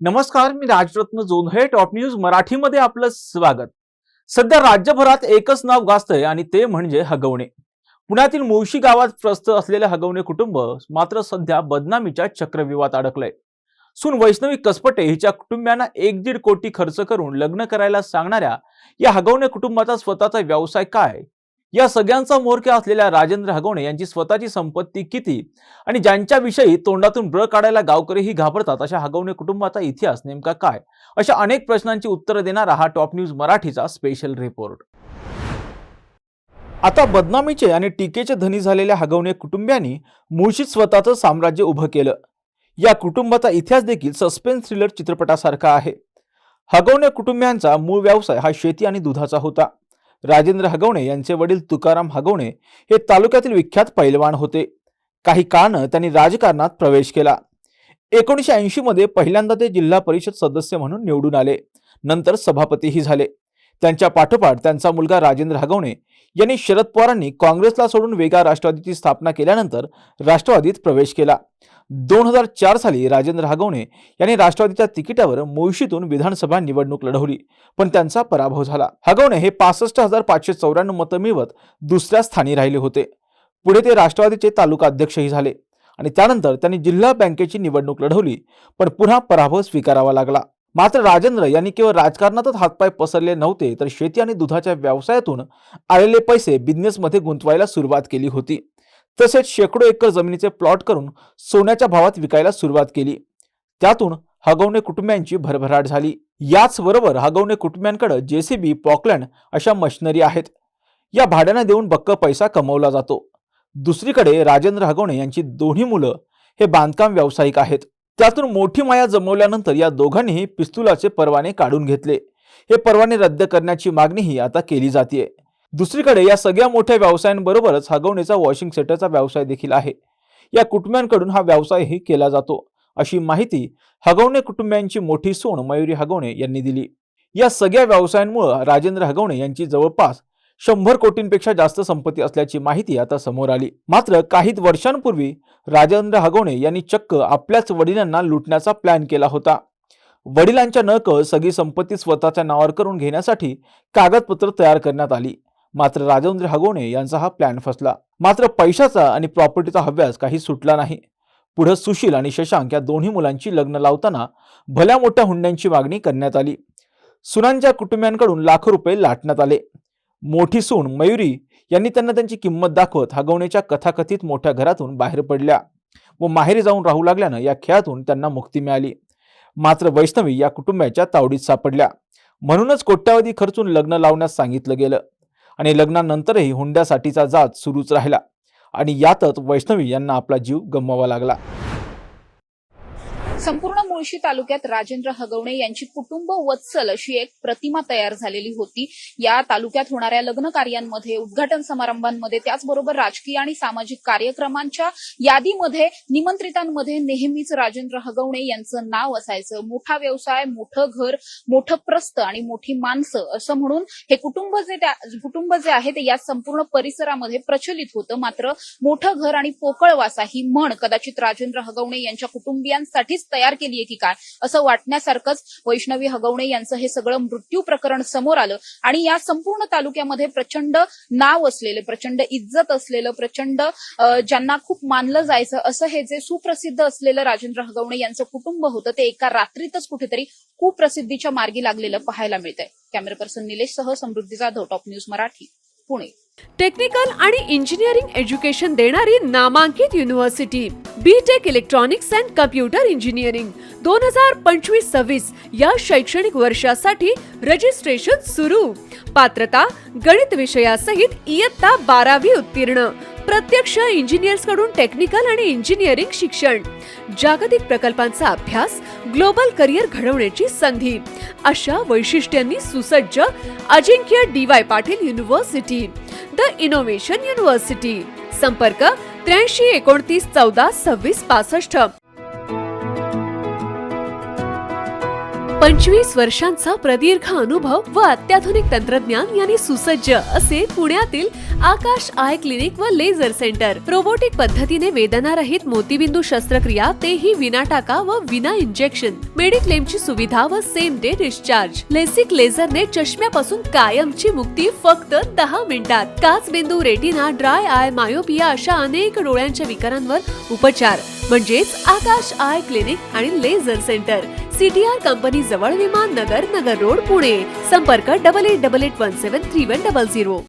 नमस्कार, मी Rajratna Jondhale. Top news मराठीमध्ये आपलं स्वागत. सध्या राज्यभरात एकच नाव गाजतंय आणि ते म्हणजे हगवणे. पुण्यातील मुळशी गावात प्रस्थ असलेले हगवणे कुटुंब मात्र सध्या बदनामीच्या चक्रव्यूहात अडकलंय. सून वैष्णवी कसपटे हिच्या कुटुंबियांना 1.5 कोटी खर्च करून लग्न करायला सांगणाऱ्या या हगवणे कुटुंबाचा स्वतःचा व्यवसाय काय, या सगळ्यांचा म्होरक्या असलेल्या राजेंद्र हगवणे यांची स्वतःची संपत्ती किती आणि ज्यांच्याविषयी तोंडातून ब्र काढायला गावकरीही घाबरतात अशा हगवणे कुटुंबाचा इतिहास नेमका काय, अशा अनेक प्रश्नांची उत्तरं देणारा हा टॉप न्यूज मराठीचा स्पेशल रिपोर्ट. आता बदनामीचे आणि टीकेचे धनी झालेल्या हगवणे कुटुंबियांनी मुळशीत स्वतःचं साम्राज्य उभं केलं. या कुटुंबाचा इतिहास देखील सस्पेन्स थ्रिलर चित्रपटासारखा आहे. हगवणे कुटुंबियांचा मूळ व्यवसाय हा शेती आणि दुधाचा होता. राजेंद्र हगवणे यांचे वडील तुकाराम हगवणे हे तालुक्यातील विख्यात पैलवान होते. काही काळानं त्यांनी राजकारणात प्रवेश केला. 1980 मध्ये पहिल्यांदा ते जिल्हा परिषद सदस्य म्हणून निवडून आले. नंतर सभापतीही झाले. त्यांच्या पाठोपाठ त्यांचा मुलगा राजेंद्र हगवणे यांनी शरद पवारांनी काँग्रेसला सोडून वेगळ्या राष्ट्रवादीची स्थापना केल्यानंतर राष्ट्रवादीत प्रवेश केला. 2004 साली राजेंद्र हगवणे यांनी राष्ट्रवादीच्या तिकिटावर मुळशीतून विधानसभा निवडणूक लढवली, पण त्यांचा पराभव झाला. हगवणे हे 65,594 मतं मिळवत दुसऱ्या स्थानी राहिले होते. पुढे ते राष्ट्रवादीचे तालुका अध्यक्षही झाले आणि त्यानंतर त्यांनी जिल्हा बँकेची निवडणूक लढवली, पण पुन्हा पराभव स्वीकारावा लागला. मात्र राजेंद्र यांनी केवळ राजकारणातच हातपाय पसरले नव्हते, तर शेती आणि दुधाच्या व्यवसायातून आलेले पैसे बिझनेसमध्ये गुंतवायला सुरुवात केली होती. तसेच शेकडो एकर जमिनीचे प्लॉट करून सोन्याच्या भावात विकायला सुरुवात केली. त्यातून हगवणे कुटुंबियांची भरभराट झाली. याचबरोबर हगवणे कुटुंबियांकडे JCB, पॉकलँड अशा मशिनरी आहेत. या भाड्याने देऊन बक्क पैसा कमवला जातो. दुसरीकडे राजेंद्र हगवणे यांची दोन्ही मुलं हे बांधकाम व्यावसायिक आहेत. त्यातून मोठी माया जमवल्यानंतर या दोघांनीही पिस्तुलाचे परवाने काढून घेतले. हे परवाने रद्द करण्याची मागणीही आता केली जाते. दुसरीकडे या सगळ्या मोठ्या व्यवसायांबरोबरच हगवणेचा वॉशिंग सेंटरचा व्यवसाय देखील आहे. या कुटुंबियांकडून हा व्यवसायही केला जातो, अशी माहिती हगवणे कुटुंबियांची मोठी सून मयुरी हगवणे यांनी दिली. या सगळ्या व्यवसायांमुळे राजेंद्र हगवणे यांची जवळपास 100 कोटींपेक्षा जास्त संपत्ती असल्याची माहिती आता समोर आली. मात्र काही वर्षांपूर्वी राजेंद्र हगवणे यांनी चक्क आपल्याच वडिलांना लुटण्याचा प्लॅन केला होता. वडिलांच्या नकळत सगळी संपत्ती स्वतःच्या नावावर करून घेण्यासाठी कागदपत्र तयार करण्यात आली. मात्र राजेंद्र हगवणे यांचा हा प्लॅन फसला. मात्र पैशाचा आणि प्रॉपर्टीचा हव्यास काही सुटला नाही. पुढे सुशील आणि शशांक या दोन्ही मुलांची लग्न लावताना भल्या मोठ्या हुंड्यांची मागणी करण्यात आली. सुनांच्या कुटुंबियांकडून लाखो रुपये लाटण्यात आले. मोठी सून मयुरी यांनी त्यांना त्यांची किंमत दाखवत हगवणेच्या कथाकथित मोठ्या घरातून बाहेर पडल्या व माहेरी जाऊन राहू लागल्यानं या खेळातून त्यांना मुक्ती मिळाली. मात्र वैष्णवी या कुटुंबाच्या तावडीत सापडल्या. म्हणूनच कोट्यावधी खर्चून लग्न लावण्यास सांगितलं गेलं आणि लग्नानंतरही हुंड्यासाठीचा जाच सुरूच राहिला आणि यातच वैष्णवी यांना आपला जीव गमवावा लागला. संपूर्ण मुळशी तालुक्यात राजेंद्र हगवणे यांची कुटुंब वत्सल अशी एक प्रतिमा तयार झालेली होती. या तालुक्यात होणाऱ्या लग्न कार्यांमध्ये, उद्घाटन समारंभांमध्ये, त्याचबरोबर राजकीय आणि सामाजिक कार्यक्रमांच्या यादीमध्ये, निमंत्रितांमध्ये नेहमीच राजेंद्र हगवणे यांचं नाव असायचं. मोठा व्यवसाय, मोठं घर, मोठं प्रस्थ आणि मोठी माणसं असं म्हणून हे कुटुंब जे आहे ते या संपूर्ण परिसरामध्ये प्रचलित होतं. मात्र मोठं घर आणि पोकळवासा ही म्हण कदाचित राजेंद्र हगवणे यांच्या कुटुंबियांसाठीच तयार केली आहे की काय असं वाटण्यासारखंच वैष्णवी हगवणे यांचं हे सगळं मृत्यू प्रकरण समोर आलं आणि या संपूर्ण तालुक्यामध्ये प्रचंड नाव असलेले, प्रचंड इज्जत असलेलं, प्रचंड ज्यांना खूप मानलं जायचं असं हे जे सुप्रसिद्ध असलेलं राजेंद्र हगवणे यांचं कुटुंब होतं ते एका रात्रीतच कुठेतरी खूप प्रसिद्धीच्या मार्गी लागलेलं पाहायला मिळतंय. कॅमेरा पर्सन निलेश सह Samruddhi Jadhav, top news Marathi, Pune. Technical आणि इंजिनिअरिंग एज्युकेशन देणारी नामांकित university BTech electronics and computer engineering 2025-26 या शैक्षणिक वर्षासाठी रजिस्ट्रेशन सुरू. पात्रता गणित विषयासहित इयत्ता 12वी उत्तीर्ण. प्रत्यक्ष इंजिनियर्स कडून टेक्निकल आणि इंजिनिअरिंग शिक्षण. जागतिक प्रकल्पांचा अभ्यास, ग्लोबल करिअर घडवण्याची संधी अशा वैशिष्ट्यांनी सुसज्ज अजिंक्य DY Patil university, the innovation university. संपर्क 83 29 14 26 65. 25 वर्षांचा प्रदीर्घ अनुभव व अत्याधुनिक तंत्रज्ञान यांनी सुसज्ज असे पुण्यातील आकाश आय क्लिनिक व लेझर सेंटर. रोबोटिक पद्धतीने वेदनारहित मोतीबिंदू शस्त्रक्रिया, तेही विना टाका व विना इंजेक्शन. मेडिक्लेमची सुविधा व सेम डे डिस्चार्ज. लेसिक लेझरने चष्म्यापासून कायमची मुक्ती फक्त 10 मिनिटात. काचबिंदू, रेटिना, ड्राय आय, मायोपिया अशा अनेक डोळ्यांच्या विकारांवर उपचार म्हणजेच आकाश आय क्लिनिक आणि लेझर सेंटर. CTR कंपनी जवळ, विमान नगर, नगर रोड, पुणे. संपर्क 8888173100.